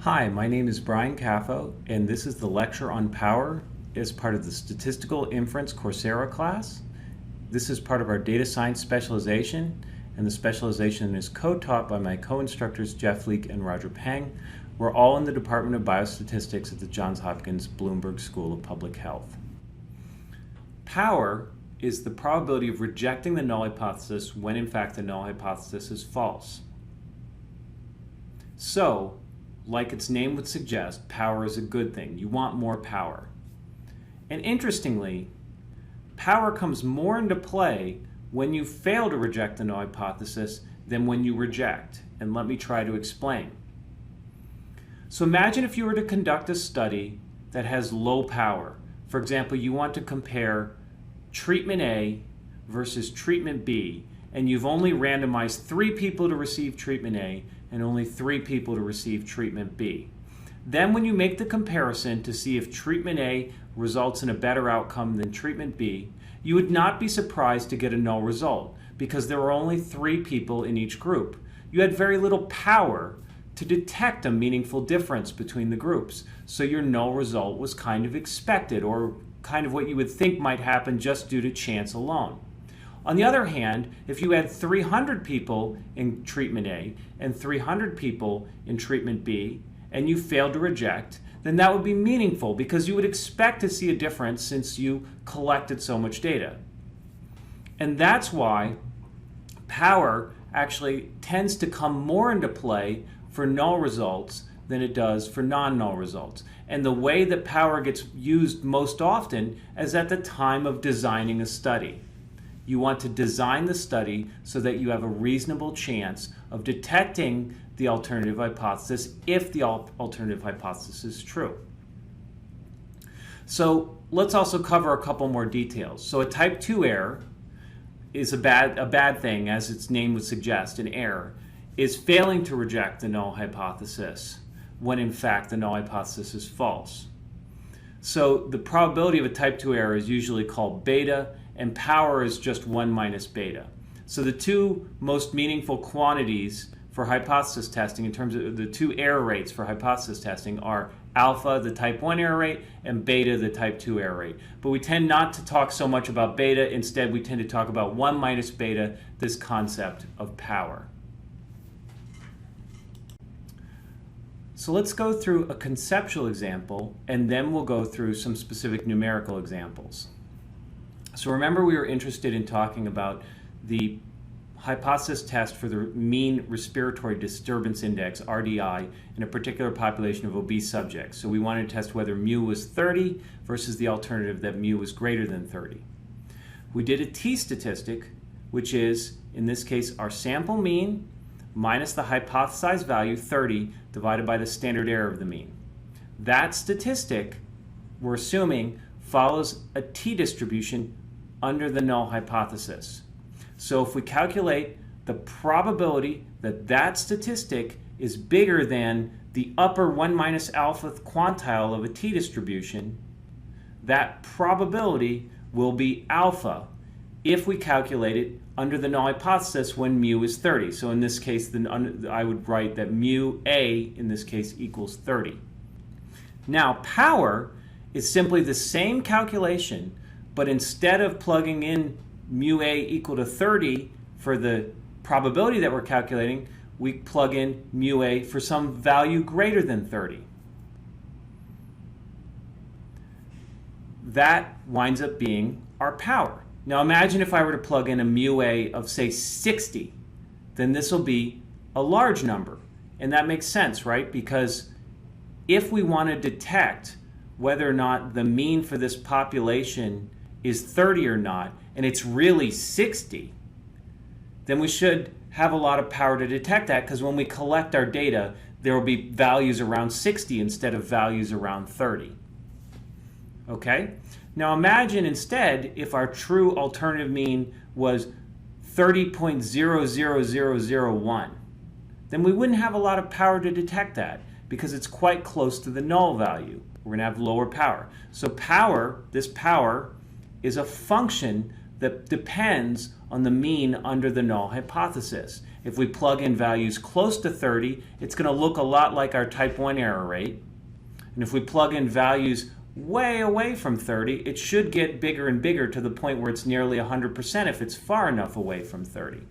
Hi, my name is Brian Caffo, and this is the lecture on power as part of the Statistical Inference Coursera class. This is part of our data science specialization, and the specialization is co-taught by my co-instructors Jeff Leake and Roger Peng. We're all in the Department of Biostatistics at the Johns Hopkins Bloomberg School of Public Health. Power is the probability of rejecting the null hypothesis when in fact the null hypothesis is false. So, like its name would suggest, power is a good thing. You want more power. And interestingly, power comes more into play when you fail to reject the null hypothesis than when you reject. And let me try to explain. So imagine if you were to conduct a study that has low power. For example, you want to compare treatment A versus treatment B, and you've only randomized 3 people to receive treatment A and only 3 people to receive treatment B. Then when you make the comparison to see if treatment A results in a better outcome than treatment B, you would not be surprised to get a null result because there were only 3 people in each group. You had very little power to detect a meaningful difference between the groups, so your null result was kind of expected, or kind of what you would think might happen just due to chance alone. On the other hand, if you had 300 people in treatment A and 300 people in treatment B, and you failed to reject, then that would be meaningful because you would expect to see a difference since you collected so much data. And that's why power actually tends to come more into play for null results than it does for non-null results. And the way that power gets used most often is at the time of designing a study. You want to design the study so that you have a reasonable chance of detecting the alternative hypothesis if the alternative hypothesis is true. So let's also cover a couple more details. So a type 2 error is a bad thing, as its name would suggest. An error is failing to reject the null hypothesis when in fact the null hypothesis is false. So the probability of a type 2 error is usually called beta, and power is just 1 minus beta. So the two most meaningful quantities for hypothesis testing in terms of the 2 error rates for hypothesis testing are alpha, the type 1 error rate, and beta, the type 2 error rate. But we tend not to talk so much about beta. Instead, we tend to talk about 1 minus beta, this concept of power. So let's go through a conceptual example, and then we'll go through some specific numerical examples. So remember, we were interested in talking about the hypothesis test for the mean respiratory disturbance index, RDI, in a particular population of obese subjects. So we wanted to test whether mu was 30 versus the alternative that mu was greater than 30. We did a t-statistic, which is, in this case, our sample mean minus the hypothesized value, 30, divided by the standard error of the mean. That statistic, we're assuming, follows a t-distribution under the null hypothesis. So if we calculate the probability that that statistic is bigger than the upper 1 minus alpha quantile of a t-distribution, that probability will be alpha if we calculate it under the null hypothesis when mu is 30. So in this case, I would write that mu A, in this case, equals 30. Now, power is simply the same calculation, but instead of plugging in mu A equal to 30 for the probability that we're calculating, we plug in mu A for some value greater than 30. That winds up being our power. Now imagine if I were to plug in a mu A of, say, 60, then this will be a large number. And that makes sense, right? Because if we want to detect whether or not the mean for this population is 30 or not, and it's really 60, then we should have a lot of power to detect that, because when we collect our data, there will be values around 60 instead of values around 30. Okay? Now imagine instead if our true alternative mean was 30.00001. Then we wouldn't have a lot of power to detect that because it's quite close to the null value. We're going to have lower power. So this power is a function that depends on the mean under the null hypothesis. If we plug in values close to 30, it's going to look a lot like our type 1 error rate. And if we plug in values way away from 30, it should get bigger and bigger to the point where it's nearly 100% if it's far enough away from 30.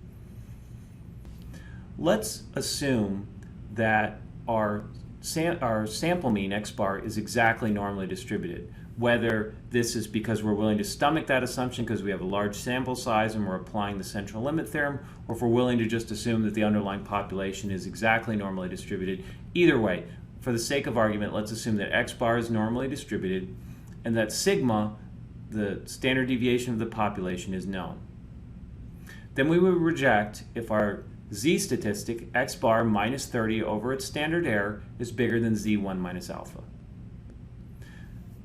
Let's assume that our sample mean, x bar, is exactly normally distributed. Whether this is because we're willing to stomach that assumption because we have a large sample size and we're applying the central limit theorem, or if we're willing to just assume that the underlying population is exactly normally distributed. Either way, for the sake of argument, let's assume that x bar is normally distributed and that sigma, the standard deviation of the population, is known. Then we would reject if our z statistic, x bar minus 30 over its standard error, is bigger than z1 minus alpha.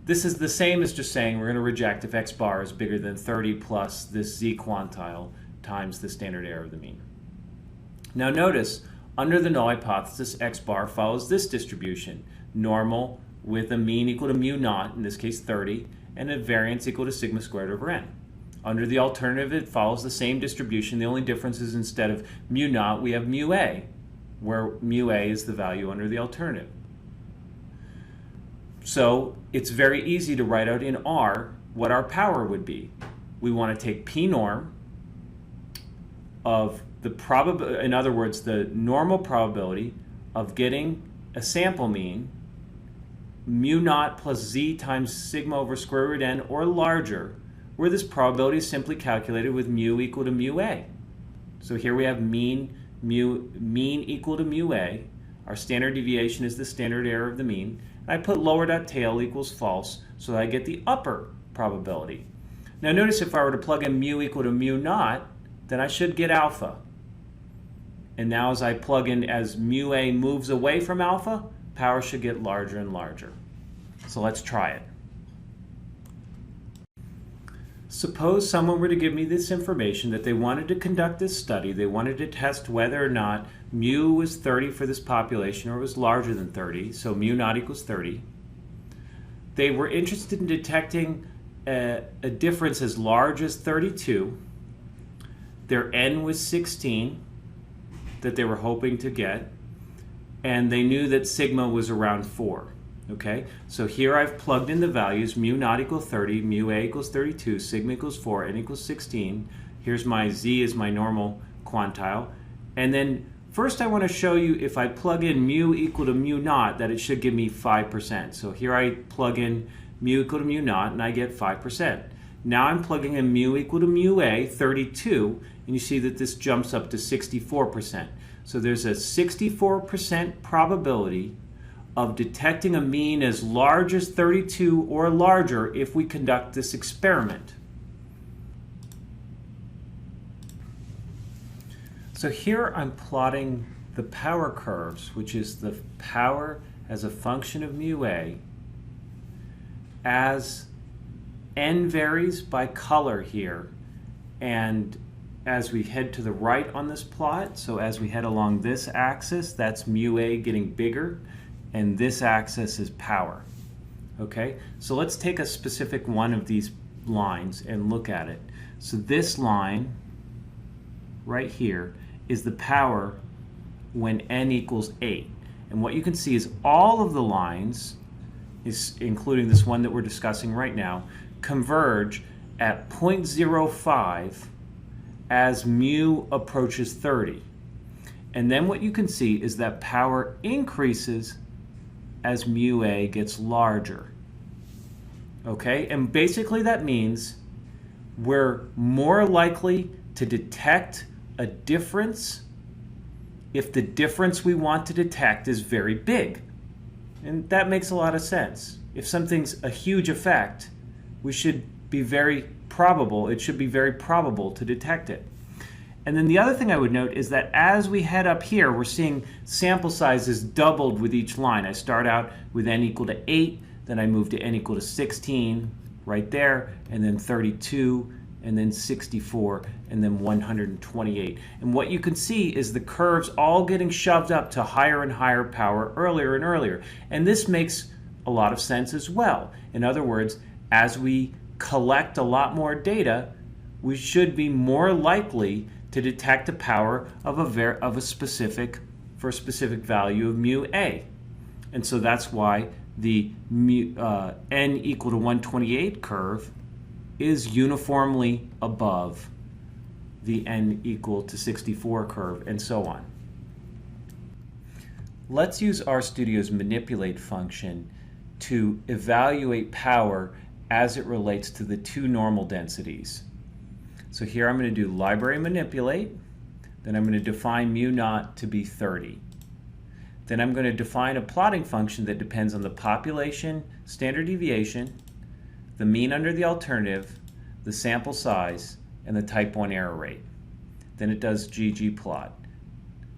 This is the same as just saying we're going to reject if x bar is bigger than 30 plus this z quantile times the standard error of the mean. Now notice, under the null hypothesis, x bar follows this distribution: normal with a mean equal to mu naught, in this case 30, and a variance equal to sigma squared over n. Under the alternative, it follows the same distribution. The only difference is instead of mu naught, we have mu a, where mu a is the value under the alternative. So it's very easy to write out in R what our power would be. We want to take p norm of the probability, in other words, the normal probability of getting a sample mean, mu naught plus z times sigma over square root n, or larger, where this probability is simply calculated with mu equal to mu a. So here we have mean equal to mu a. Our standard deviation is the standard error of the mean. And I put lower.tail equals false so that I get the upper probability. Now notice if I were to plug in mu equal to mu naught, then I should get alpha. And now as I plug in, as mu a moves away from alpha, power should get larger and larger. So let's try it. Suppose someone were to give me this information that they wanted to conduct this study. They wanted to test whether or not mu was 30 for this population or was larger than 30, so mu naught equals 30. They were interested in detecting a difference as large as 32. Their n was 16 that they were hoping to get, and they knew that sigma was around 4. Okay, so here I've plugged in the values: mu naught equals 30, mu a equals 32, sigma equals 4, n equals 16. Here's my z as my normal quantile. And then first I want to show you, if I plug in mu equal to mu naught, that it should give me 5%. So here I plug in mu equal to mu naught and I get 5%. Now I'm plugging in mu equal to mu a, 32, and you see that this jumps up to 64%. So there's a 64% probability of detecting a mean as large as 32 or larger if we conduct this experiment. So here I'm plotting the power curves, which is the power as a function of mu a, as n varies by color here, and as we head to the right on this plot, so as we head along this axis, that's mu a getting bigger, and this axis is power. Okay, so let's take a specific one of these lines and look at it. So this line right here is the power when n equals 8. And what you can see is all of the lines, including this one that we're discussing right now, converge at 0.05 as mu approaches 30. And then what you can see is that power increases as mu a gets larger. Okay, and basically that means we're more likely to detect a difference if the difference we want to detect is very big. And that makes a lot of sense. If something's a huge effect, we should be very probable, it should be very probable to detect it. And then the other thing I would note is that as we head up here, we're seeing sample sizes doubled with each line. I start out with n equal to 8, then I move to n equal to 16 right there, and then 32, and then 64, and then 128. And what you can see is the curves all getting shoved up to higher and higher power earlier and earlier. And this makes a lot of sense as well. In other words, as we collect a lot more data, we should be more likely to detect a power of a specific value of mu a. And so that's why the n equal to 128 curve is uniformly above the n equal to 64 curve, and so on. Let's use RStudio's manipulate function to evaluate power as it relates to the two normal densities. So here I'm going to do library manipulate, then I'm going to define mu naught to be 30. Then I'm going to define a plotting function that depends on the population, standard deviation, the mean under the alternative, the sample size, and the type 1 error rate. Then it does ggplot.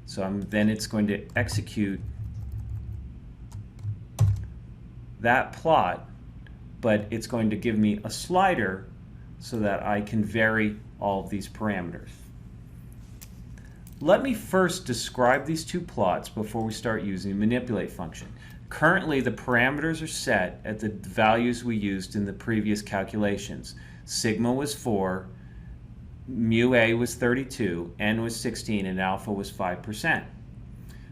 So then it's going to execute that plot, but it's going to give me a slider so that I can vary all of these parameters. Let me first describe these two plots before we start using the manipulate function. Currently, the parameters are set at the values we used in the previous calculations. Sigma was 4, mu a was 32, n was 16, and alpha was 5%.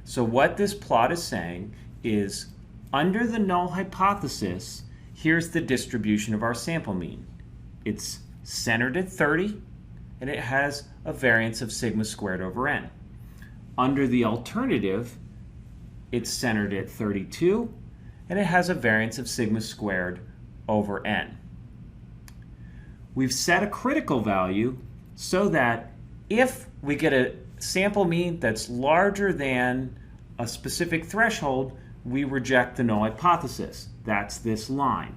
So what this plot is saying is, under the null hypothesis, here's the distribution of our sample mean. It's centered at 30, and it has a variance of sigma squared over n. Under the alternative, it's centered at 32, and it has a variance of sigma squared over n. We've set a critical value so that if we get a sample mean that's larger than a specific threshold, we reject the null hypothesis. That's this line.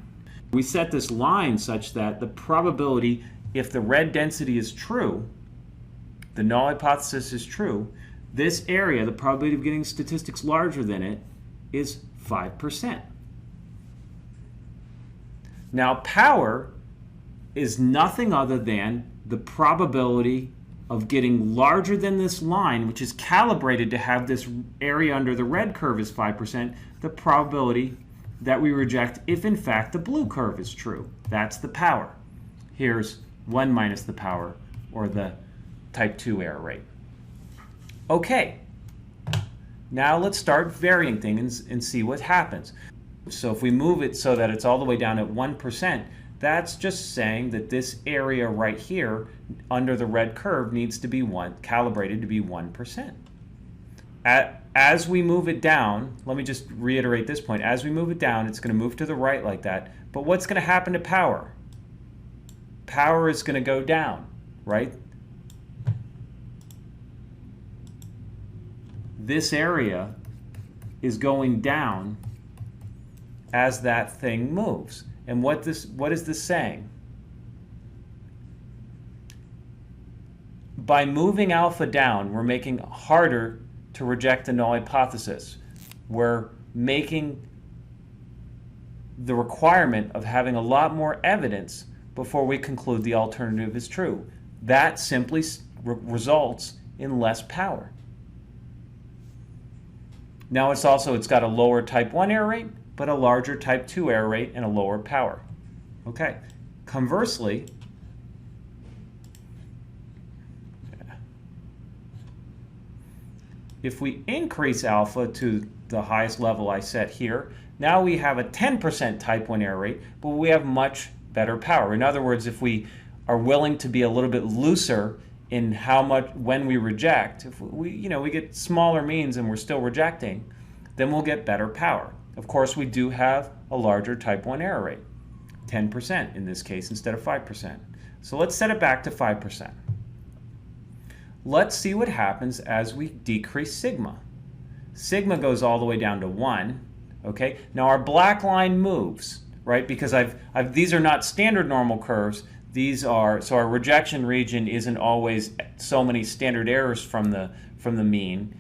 We set this line such that the probability, if the red density is true, the null hypothesis is true, this area, the probability of getting statistics larger than it, is 5%. Now, power is nothing other than the probability of getting larger than this line, which is calibrated to have this area under the red curve is 5%, the probability that we reject if in fact the blue curve is true. That's the power. Here's 1 minus the power, or the type 2 error rate. Okay, now let's start varying things and see what happens. So if we move it so that it's all the way down at 1%, that's just saying that this area right here under the red curve needs to be calibrated to be 1%. As we move it down, let me just reiterate this point. As we move it down, it's going to move to the right like that. But what's going to happen to power? Power is going to go down, right? This area is going down as that thing moves. And what is this saying? By moving alpha down, we're making it harder to reject the null hypothesis. We're making the requirement of having a lot more evidence before we conclude the alternative is true. That simply results in less power. Now it's got a lower type 1 error rate, but a larger type 2 error rate and a lower power. Okay. Conversely, if we increase alpha to the highest level I set here, now we have a 10% type 1 error rate, but we have much better power. In other words, if we are willing to be a little bit looser in when we reject, if we get smaller means and we're still rejecting, then we'll get better power. Of course, we do have a larger type 1 error rate, 10% in this case instead of 5%. So let's set it back to 5%. Let's see what happens as we decrease sigma. Sigma goes all the way down to 1. Okay, now our black line moves, right? Because these are not standard normal curves. So our rejection region isn't always so many standard errors from the mean.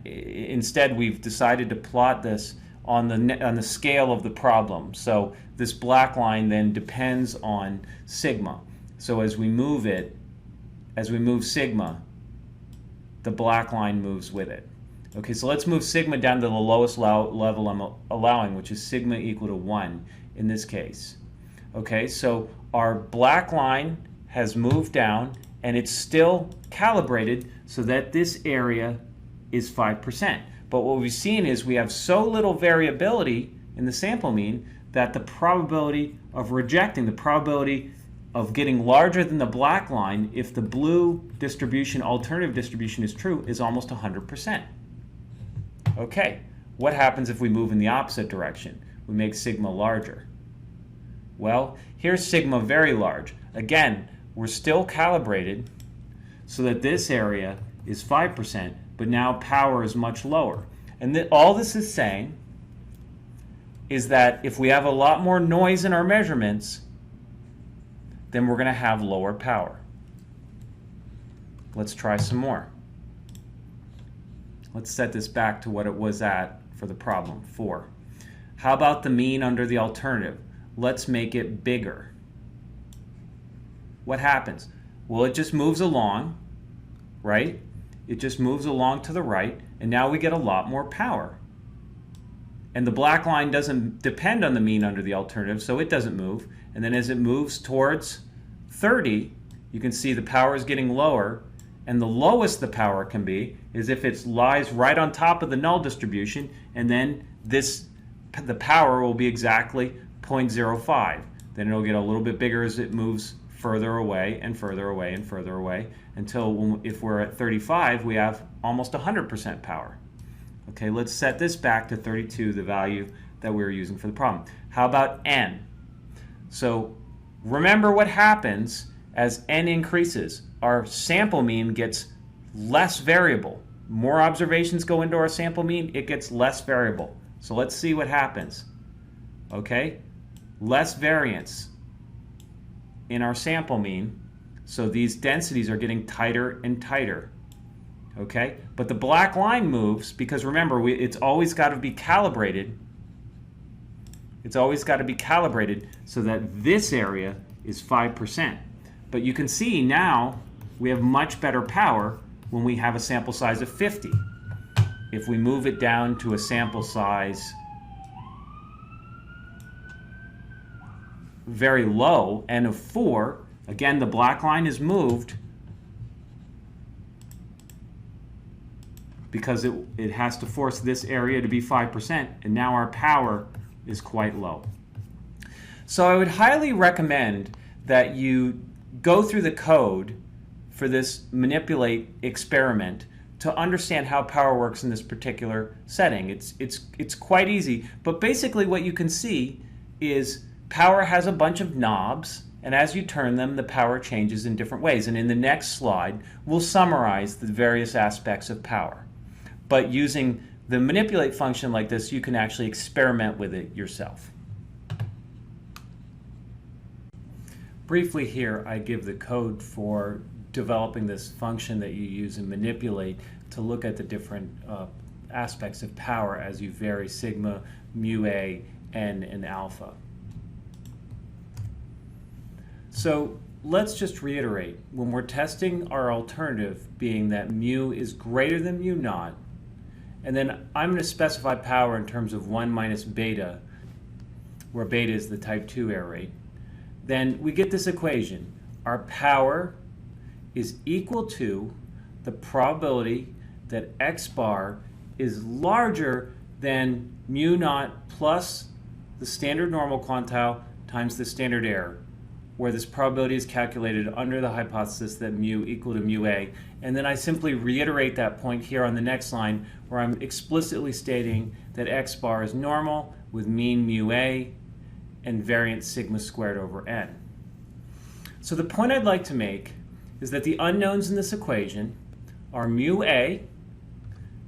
Instead, we've decided to plot this on the scale of the problem. So this black line then depends on sigma. So as we move sigma, the black line moves with it. Okay, so let's move sigma down to the lowest level I'm allowing, which is sigma equal to 1 in this case. Okay, so our black line has moved down and it's still calibrated so that this area is 5%. But what we've seen is we have so little variability in the sample mean that the probability of rejecting, the probability of getting larger than the black line if the blue distribution, alternative distribution, is true, is almost 100%. Okay, what happens if we move in the opposite direction? We make sigma larger. Well, here's sigma very large. Again, we're still calibrated so that this area is 5%, but now power is much lower. And all this is saying is that if we have a lot more noise in our measurements, then we're going to have lower power. Let's try some more. Let's set this back to what it was at for the problem, 4. How about the mean under the alternative? Let's make it bigger. What happens? Well, it just moves along, right? It just moves along to the right, and now we get a lot more power. And the black line doesn't depend on the mean under the alternative, so it doesn't move. And then as it moves towards 30, you can see the power is getting lower, and the lowest the power can be is if it lies right on top of the null distribution, and then the power will be exactly 0.05. Then it'll get a little bit bigger as it moves further away and further away and further away until if we're at 35, we have almost 100% power. Okay, let's set this back to 32, the value that we were using for the problem. How about n? So remember what happens as n increases. Our sample mean gets less variable. More observations go into our sample mean, it gets less variable. So let's see what happens. Okay, less variance in our sample mean, so these densities are getting tighter and tighter. Okay, but the black line moves because remember, it's always got to be calibrated. It's always got to be calibrated so that this area is 5%. But you can see now we have much better power when we have a sample size of 50. If we move it down to a sample size very low, n of 4, again the black line is moved because it has to force this area to be 5%, and now our power is quite low. So I would highly recommend that you go through the code for this manipulate experiment to understand how power works in this particular setting. It's quite easy, but basically what you can see is power has a bunch of knobs, and as you turn them, the power changes in different ways. And in the next slide, we'll summarize the various aspects of power. But using the manipulate function like this, you can actually experiment with it yourself. Briefly here, I give the code for developing this function that you use in manipulate to look at the different aspects of power as you vary sigma, mu a, n, and alpha. So let's just reiterate, when we're testing our alternative being that mu is greater than mu naught, and then I'm going to specify power in terms of 1 minus beta, where beta is the type 2 error rate, then we get this equation. Our power is equal to the probability that x bar is larger than mu naught plus the standard normal quantile times the standard error, where this probability is calculated under the hypothesis that mu equal to mu a. And then I simply reiterate that point here on the next line, where I'm explicitly stating that x bar is normal with mean mu a and variance sigma squared over n. So the point I'd like to make is that the unknowns in this equation are mu a,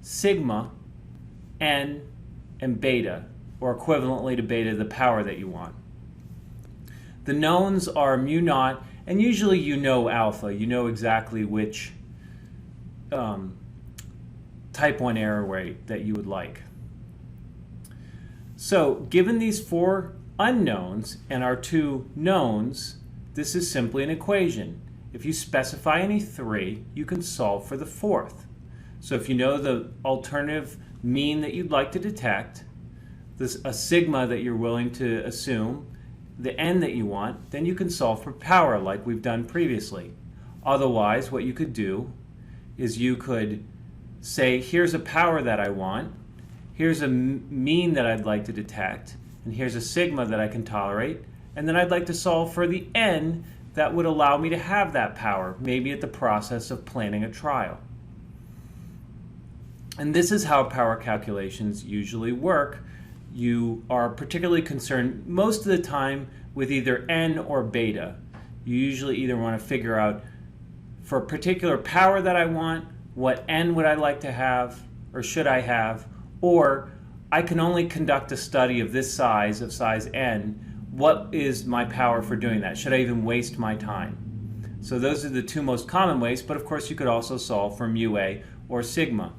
sigma, n, and beta, or equivalently to beta, the power that you want. The knowns are mu naught, and usually you know alpha. You know exactly which type 1 error rate that you would like. So given these 4 unknowns and our 2 knowns, this is simply an equation. If you specify any 3, you can solve for the 4th. So if you know the alternative mean that you'd like to detect, a sigma that you're willing to assume, the n that you want, then you can solve for power like we've done previously. Otherwise, what you could do is you could say, here's a power that I want, here's a mean that I'd like to detect, and here's a sigma that I can tolerate, and then I'd like to solve for the n that would allow me to have that power, maybe at the process of planning a trial. And this is how power calculations usually work. You are particularly concerned most of the time with either n or beta. You usually either want to figure out, for a particular power that I want, what n would I like to have, or should I have, or I can only conduct a study of this size, of size n. What is my power for doing that? Should I even waste my time? So those are the two most common ways, but of course you could also solve for mu a or sigma.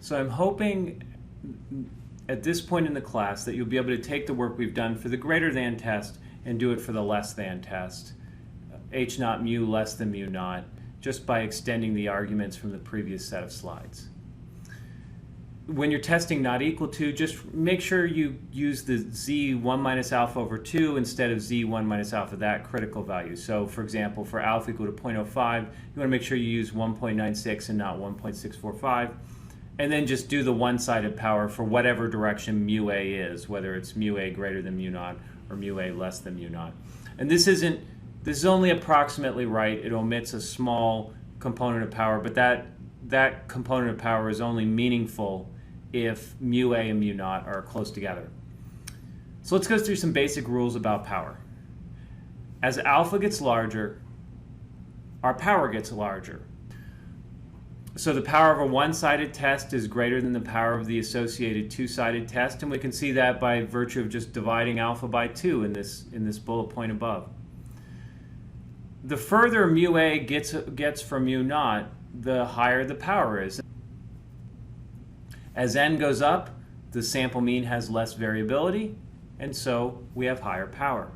So I'm hoping at this point in the class that you'll be able to take the work we've done for the greater than test and do it for the less than test. H naught mu less than mu naught, just by extending the arguments from the previous set of slides. When you're testing not equal to, just make sure you use the z 1 minus alpha over 2 instead of z 1 minus alpha, that critical value. So for example, for alpha equal to 0.05, you want to make sure you use 1.96 and not 1.645. And then just do the one-sided power for whatever direction mu a is, whether it's mu a greater than mu naught or mu a less than mu naught. And this is only approximately right. It omits a small component of power, but that component of power is only meaningful if mu a and mu naught are close together. So let's go through some basic rules about power. As alpha gets larger, our power gets larger. So the power of a one-sided test is greater than the power of the associated two-sided test, and we can see that by virtue of just dividing alpha by 2 in this bullet point above. The further mu a gets from mu naught, the higher the power is. As n goes up, the sample mean has less variability, and so we have higher power.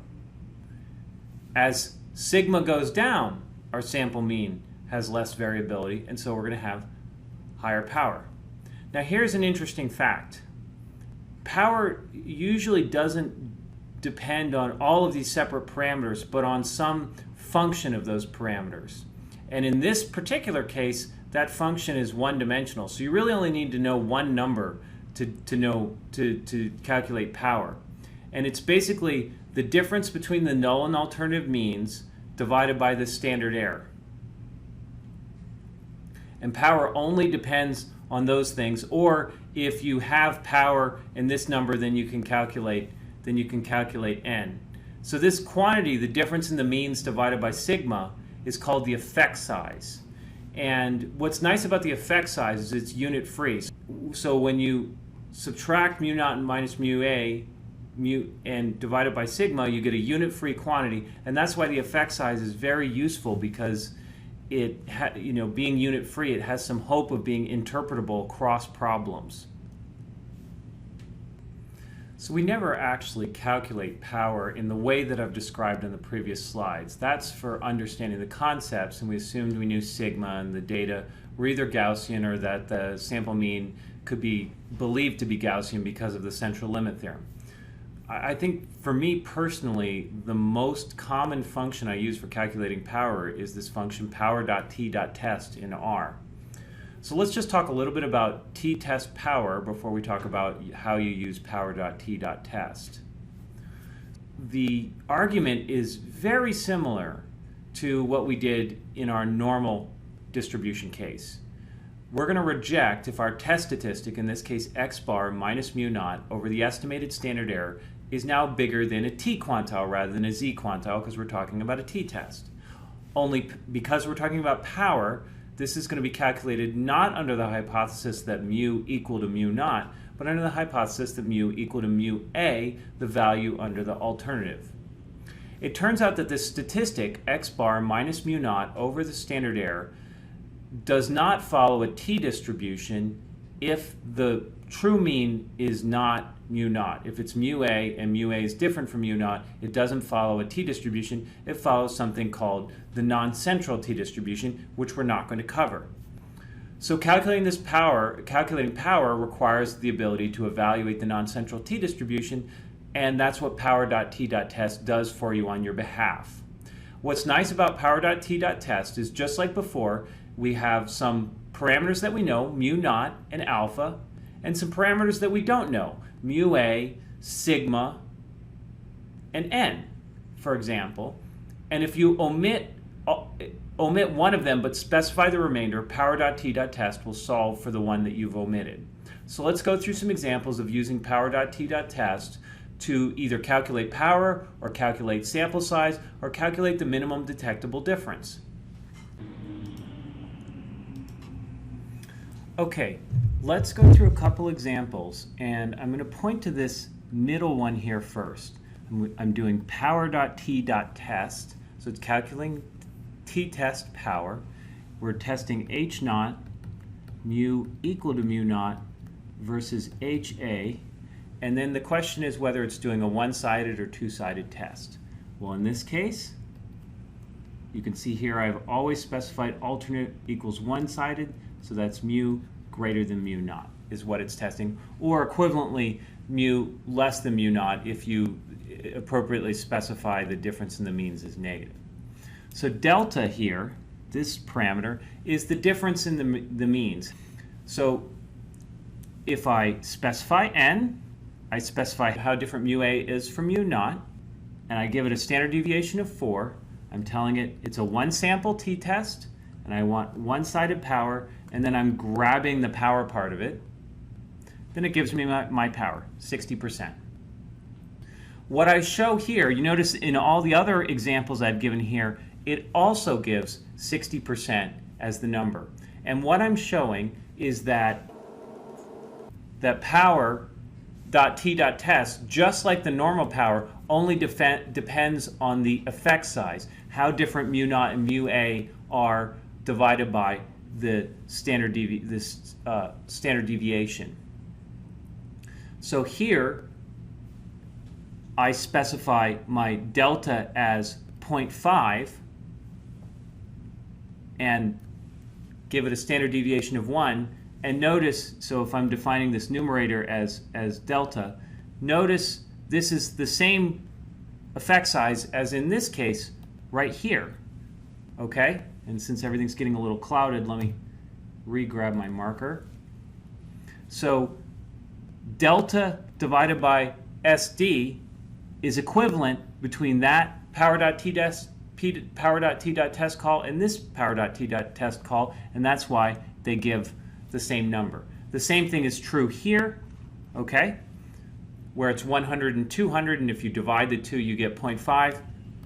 As sigma goes down, our sample mean has less variability, and so we're going to have higher power. Now here's an interesting fact. Power usually doesn't depend on all of these separate parameters, but on some function of those parameters. And in this particular case, that function is one-dimensional. So you really only need to know one number to calculate power. And it's basically the difference between the null and alternative means divided by the standard error. And power only depends on those things, or if you have power in this number, then you can calculate n. So this quantity, the difference in the means divided by sigma, is called the effect size. And what's nice about the effect size is it's unit free. So when you subtract mu naught and minus mu a and divide it by sigma, you get a unit free quantity, and that's why the effect size is very useful, because it being unit free, it has some hope of being interpretable across problems. So we never actually calculate power in the way that I've described in the previous slides. That's for understanding the concepts, and we assumed we knew sigma and the data were either Gaussian or that the sample mean could be believed to be Gaussian because of the central limit theorem. I think for me personally, the most common function I use for calculating power is this function power.t.test in R. So let's just talk a little bit about t-test power before we talk about how you use power.t.test. The argument is very similar to what we did in our normal distribution case. We're going to reject if our test statistic, in this case x bar minus mu naught over the estimated standard error, is now bigger than a t quantile rather than a z quantile, because we're talking about a t-test. Only because we're talking about power, this is going to be calculated not under the hypothesis that mu equal to mu naught, but under the hypothesis that mu equal to mu a, the value under the alternative. It turns out that this statistic, x bar minus mu naught over the standard error, does not follow a t-distribution if the true mean is not mu naught. If it's mu a and mu a is different from mu naught, it doesn't follow a t-distribution. It follows something called the non-central t-distribution, which we're not going to cover. So calculating power requires the ability to evaluate the non-central t-distribution, and that's what power.t.test does for you on your behalf. What's nice about power.t.test is just like before, we have some parameters that we know, mu naught and alpha, and some parameters that we don't know, mu a, sigma, and n, for example. And if you omit one of them but specify the remainder, power.t.test will solve for the one that you've omitted. So let's go through some examples of using power.t.test to either calculate power or calculate sample size or calculate the minimum detectable difference. Okay, let's go through a couple examples, and I'm going to point to this middle one here first. I'm doing power.t.test, so it's calculating t-test power. We're testing h naught, mu equal to mu naught, versus HA, and then the question is whether it's doing a one-sided or two-sided test. Well, in this case, you can see here I've always specified alternate equals one-sided, so that's mu greater than mu naught is what it's testing, or equivalently mu less than mu naught if you appropriately specify the difference in the means as negative. So delta here, this parameter, is the difference in the means. So if I specify n, I specify how different mu a is from mu naught, and I give it a standard deviation of 4. I'm telling it it's a one-sample t-test, and I want one-sided power, and then I'm grabbing the power part of it. Then it gives me my power, 60%. What I show here, you notice in all the other examples I've given here, it also gives 60% as the number. And what I'm showing is that power.t.test, just like the normal power, only depends on the effect size, how different mu naught and mu a are divided by the standard deviation. So here, I specify my delta as 0.5 and give it a standard deviation of 1. And notice, so if I'm defining this numerator as delta, notice this is the same effect size as in this case right here. Okay? And since everything's getting a little clouded, let me re-grab my marker. So delta divided by SD is equivalent between that power.t.test call and this power.t.test call, and that's why they give the same number. The same thing is true here, okay, where it's 100 and 200, and if you divide the two you get 0.5,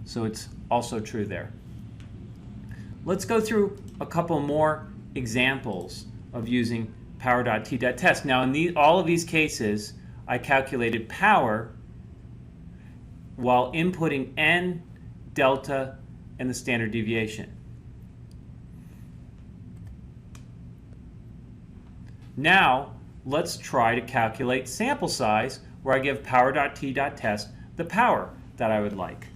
so it's also true there. Let's go through a couple more examples of using power.t.test. Now in all of these cases I calculated power while inputting n, delta, and the standard deviation. Now, let's try to calculate sample size where I give power.t.test the power that I would like.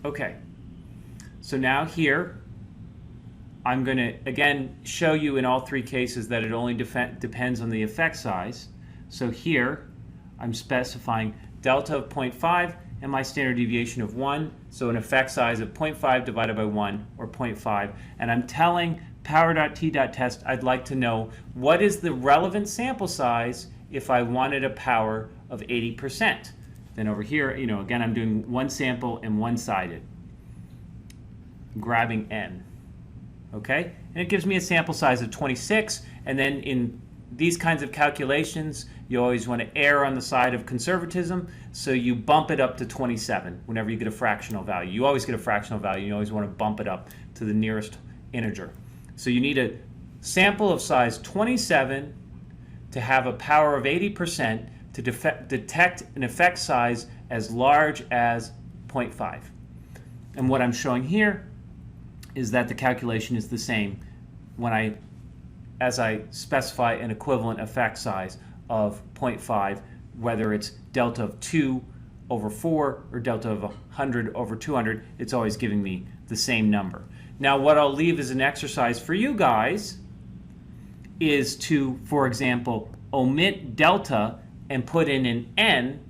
Okay, so now here, I'm going to, again, show you in all three cases that it only depends on the effect size. So here, I'm specifying delta of 0.5 and my standard deviation of 1, so an effect size of 0.5 divided by 1, or 0.5, and I'm telling power.t.test I'd like to know what is the relevant sample size if I wanted a power of 80%. Then over here, again, I'm doing one sample and one-sided, grabbing n, okay? And it gives me a sample size of 26, and then in these kinds of calculations, you always want to err on the side of conservatism, so you bump it up to 27 whenever you get a fractional value. You always get a fractional value, you always want to bump it up to the nearest integer. So you need a sample of size 27 to have a power of 80% to detect an effect size as large as 0.5. And what I'm showing here is that the calculation is the same as I specify an equivalent effect size of 0.5, whether it's delta of 2 over 4 or delta of 100 over 200, it's always giving me the same number. Now what I'll leave as an exercise for you guys is to, for example, omit delta and put in an n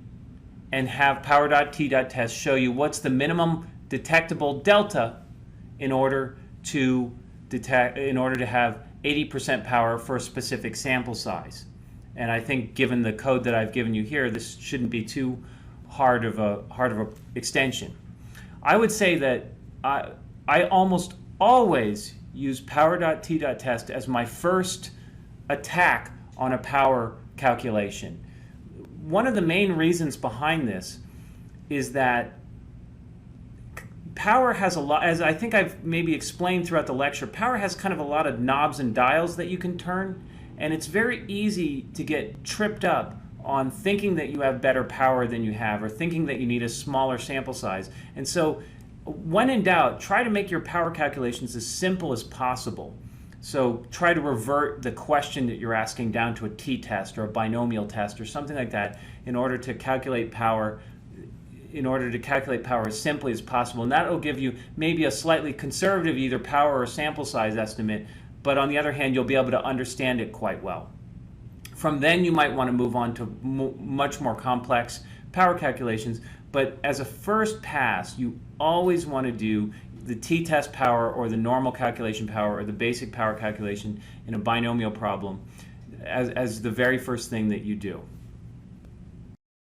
and have power.t.test show you what's the minimum detectable delta in order to have 80% power for a specific sample size. And I think given the code that I've given you here, this shouldn't be too hard of a extension. I would say that I almost always use power.t.test as my first attack on a power calculation. One of the main reasons behind this is that power has a lot, as I think I've maybe explained throughout the lecture, power has kind of a lot of knobs and dials that you can turn, and it's very easy to get tripped up on thinking that you have better power than you have, or thinking that you need a smaller sample size. And so when in doubt, try to make your power calculations as simple as possible. So try to revert the question that you're asking down to a t-test or a binomial test or something like that in order to calculate power as simply as possible. And that will give you maybe a slightly conservative either power or sample size estimate, but on the other hand, you'll be able to understand it quite well. From then, you might want to move on to much more complex power calculations, but as a first pass, you always want to do the t-test power or the normal calculation power or the basic power calculation in a binomial problem as the very first thing that you do.